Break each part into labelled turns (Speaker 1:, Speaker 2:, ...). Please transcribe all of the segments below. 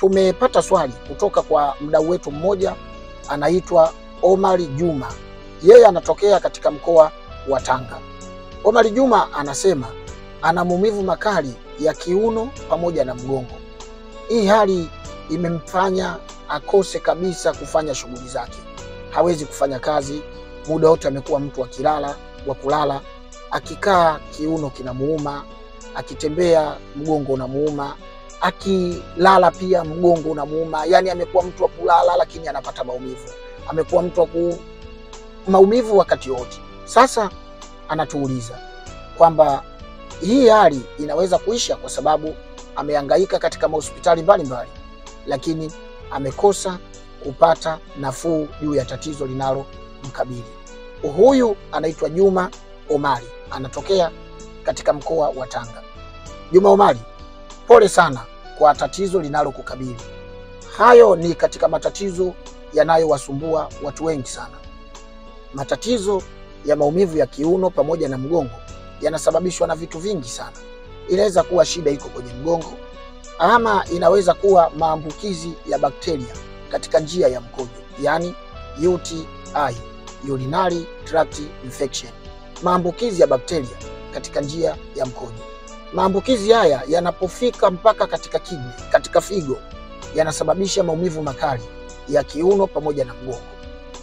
Speaker 1: tumepata swali kutoka kwa mdau wetu mmoja anaitwa Omari Juma. Yeye anatokea katika mkoa wa Tanga. Omari Juma anasema ana maumivu makali ya kiuno pamoja na mgongo. Hii hali imemfanya akose kabisa kufanya shughuli zake. Hawezi kufanya kazi, muda wote amekuwa mtu wa kulala, akikaa kiuno kinamuuma, akitembea mgongo unamuuma, akilala pia mgongo unamuuma. Yani amekuwa mtu wa kulala lakini anapata maumivu. Amekuwa mtu wa maumivu wakati wote. Sasa anatuuliza kwamba hii hali inaweza kuisha kwa sababu amehangaika katika hospitali mbalimbali lakini amekosa kupata nafuu juu ya tatizo linalomkabili. Huyu anaitwa Juma Omari, anatokea katika mkoa wa Tanga. Juma Omari, pole sana kwa tatizo linalokukabili. Hayo ni katika matatizo yanayowasumbua watu wengi sana. Matatizo ya maumivu ya kiuno pamoja na mgongo yanasababishwa na vitu vingi sana. Inaweza kuwa shida iko kwenye mgongo, ama inaweza kuwa maambukizi ya bakteria katika njia ya mkojo, yani UTI, urinary tract infection. Maambukizi ya bakteria katika njia ya mkojo. Maambukizi haya yanapofika mpaka katika kidney, katika figo, yanasababisha maumivu makali ya kiuno pamoja na mgongo.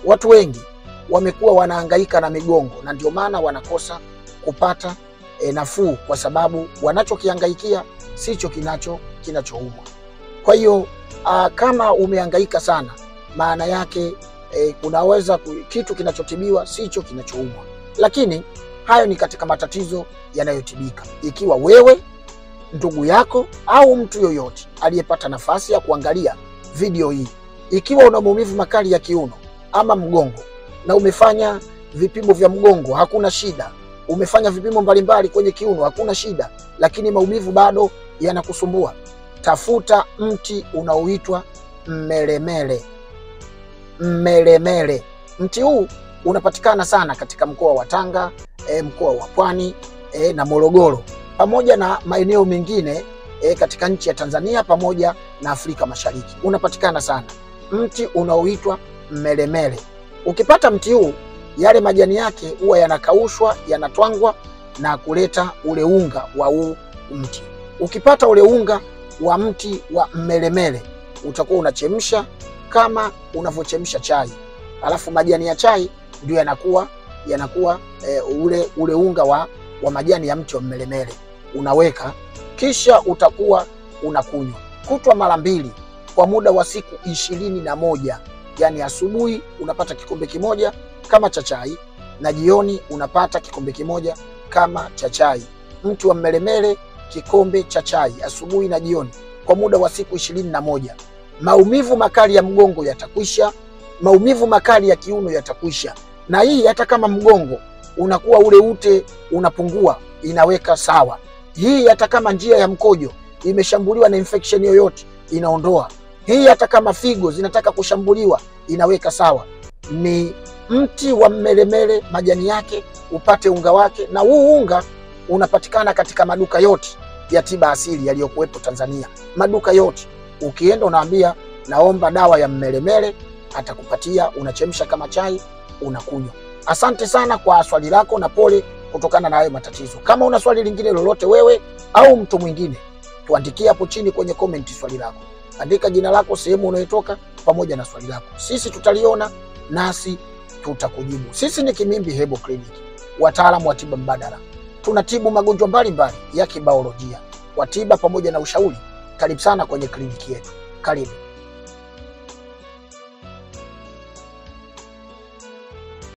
Speaker 1: Watu wengi wamekuwa wanahangaika na migongo na ndio maana wanakosa kupata nafuu kwa sababu wanachokihangaikia sicho kinachoumwa. Kwa hiyo kama umehangaika sana, maana yake kunaweza kitu kinachotibiwa sicho kinachoumwa. Lakini hayo ni katika matatizo yanayotibika. Ikiwa wewe, ndugu yako au mtu yoyote aliyepata nafasi ya kuangalia video hii, ikiwa una maumivu makali ya kiuno ama mgongo na umefanya vipimo vya mgongo hakuna shida, umefanya vipimo mbalimbali kwenye kiuno hakuna shida, lakini maumivu bado yanakusumbua, tafuta mti unaoitwa mmelemele. Mmelemele. Mti huu unapatikana sana katika mkoa wa Tanga, mkoa wa Pwani na Morogoro, pamoja na maeneo mengine katika nchi ya Tanzania pamoja na Afrika Mashariki. Unapatikana sana mti unaoitwa mmelemele. Ukipata mti huu, yale majani yake huwa yanakaushwa, yanatwangwa na kuleta ule unga wa huu mti. Ukipata ule unga wa mti wa mmelemele, utakuwa unachemsha kama unavyochemsha chai. Alafu majani ya chai ndio yanakuwa ule unga wa majani ya mti wa mmelemele. Unaweka, kisha utakuwa unakunywa kutwa mara 2 kwa muda wa siku 21. Yani asubuhi unapata kikombe kimoja kama cha chai na jioni unapata kikombe kimoja kama cha chai. Mti wa mmelemele, kikombe cha chai asubuhi na jioni kwa muda wa siku 21. Maumivu makali ya mgongo yatakwisha, maumivu makali ya kiuno yatakwisha. Na hii hata kama mgongo unakuwa ule ute unapungua, inaweka sawa. Hii hata kama njia ya mkojo imeshambuliwa na infection yoyote, inaondoa. Hii hata kama figo zinataka kushambuliwa, inaweka sawa. Ni mti wa mmelemele, majani yake, upate unga wake, na huu unga unapatikana katika maduka yote ya tiba asili yaliyokuwepo Tanzania. Maduka yote. Ukienda unaambia naomba dawa ya mmelemele, atakupatia, unachemsha kama chai, unakunywa. Asante sana kwa swali lako na pole kutokana na hayo matatizo. Kama una swali lingine lolote wewe au mtu mwingine, tuandikie hapo chini kwenye comment swali lako. Andika jina lako, sehemu unayotoka pamoja na swali lako. Sisi tutaliona nasi tutakujibu. Sisi ni Kimimbi Herbal Clinic, wataalamu wa tiba mbadala. Tunatibu magonjwa mbalimbali ya kibiolojia, wa tiba pamoja na ushauri. Karibu sana kwenye kliniki yetu. Karibu.